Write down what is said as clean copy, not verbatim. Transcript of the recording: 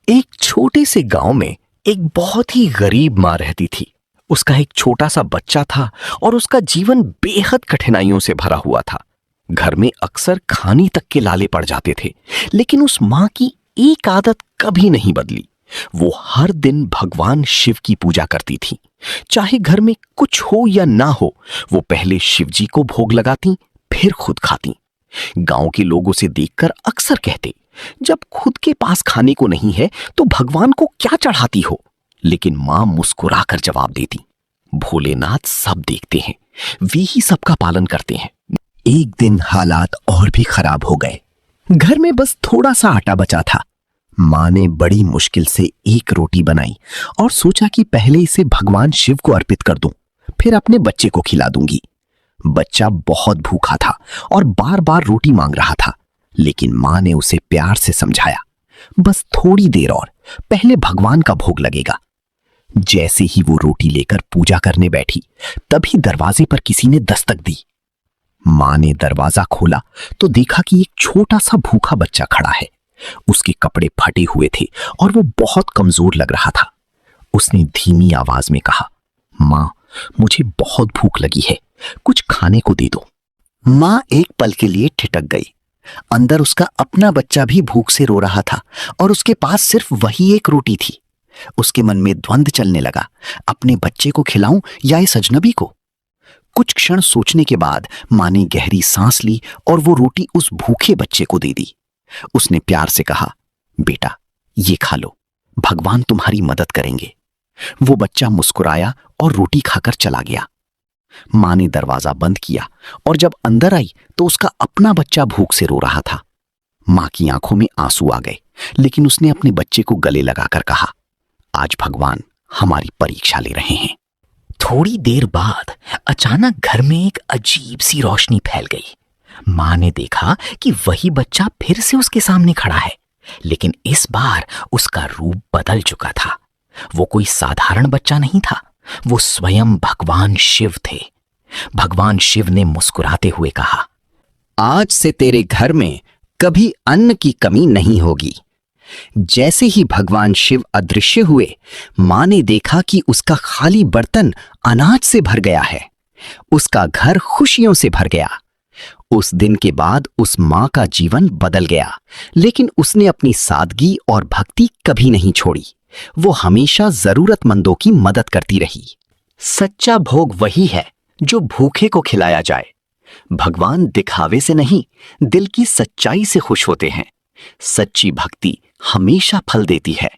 एक छोटे से गांव में एक बहुत ही गरीब माँ रहती थी। उसका एक छोटा सा बच्चा था और उसका जीवन बेहद कठिनाइयों से भरा हुआ था। घर में अक्सर खाने तक के लाले पड़ जाते थे, लेकिन उस माँ की एक आदत कभी नहीं बदली। वो हर दिन भगवान शिव की पूजा करती थी। चाहे घर में कुछ हो या ना हो, वो पहले शिव जी को भोग लगाती, फिर खुद खाती। गांव के लोग उसे देखकर अक्सर कहते, जब खुद के पास खाने को नहीं है तो भगवान को क्या चढ़ाती हो। लेकिन मां मुस्कुराकर जवाब देती, भोलेनाथ सब देखते हैं, वे ही सबका पालन करते हैं। एक दिन हालात और भी खराब हो गए। घर में बस थोड़ा सा आटा बचा था। मां ने बड़ी मुश्किल से एक रोटी बनाई और सोचा कि पहले इसे भगवान शिव को अर्पित कर दूं, फिर अपने बच्चे को खिला दूंगी। बच्चा बहुत भूखा था और बार बार रोटी मांग रहा था, लेकिन मां ने उसे प्यार से समझाया, बस थोड़ी देर और, पहले भगवान का भोग लगेगा। जैसे ही वो रोटी लेकर पूजा करने बैठी, तभी दरवाजे पर किसी ने दस्तक दी। मां ने दरवाजा खोला तो देखा कि एक छोटा सा भूखा बच्चा खड़ा है। उसके कपड़े फटे हुए थे और वो बहुत कमजोर लग रहा था। उसने धीमी आवाज में कहा, मां, मुझे बहुत भूख लगी है, कुछ खाने को दे दो। मां एक पल के लिए ठिठक गई। अंदर उसका अपना बच्चा भी भूख से रो रहा था और उसके पास सिर्फ वही एक रोटी थी। उसके मन में द्वंद्व चलने लगा, अपने बच्चे को खिलाऊं या इस अजनबी को। कुछ क्षण सोचने के बाद मां ने गहरी सांस ली और वो रोटी उस भूखे बच्चे को दे दी। उसने प्यार से कहा, बेटा ये खा लो, भगवान तुम्हारी मदद करेंगे। वो बच्चा मुस्कुराया और रोटी खाकर चला गया। मां ने दरवाजा बंद किया और जब अंदर आई तो उसका अपना बच्चा भूख से रो रहा था। मां की आंखों में आंसू आ गए, लेकिन उसने अपने बच्चे को गले लगाकर कहा, आज भगवान हमारी परीक्षा ले रहे हैं। थोड़ी देर बाद अचानक घर में एक अजीब सी रोशनी फैल गई। मां ने देखा कि वही बच्चा फिर से उसके सामने खड़ा है, लेकिन इस बार उसका रूप बदल चुका था। वो कोई साधारण बच्चा नहीं था, वो स्वयं भगवान शिव थे। भगवान शिव ने मुस्कुराते हुए कहा, आज से तेरे घर में कभी अन्न की कमी नहीं होगी। जैसे ही भगवान शिव अदृश्य हुए, मां ने देखा कि उसका खाली बर्तन अनाज से भर गया है। उसका घर खुशियों से भर गया। उस दिन के बाद उस मां का जीवन बदल गया, लेकिन उसने अपनी सादगी और भक्ति कभी नहीं छोड़ी। वो हमेशा जरूरतमंदों की मदद करती रही। सच्चा भोग वही है जो भूखे को खिलाया जाए। भगवान दिखावे से नहीं, दिल की सच्चाई से खुश होते हैं। सच्ची भक्ति हमेशा फल देती है।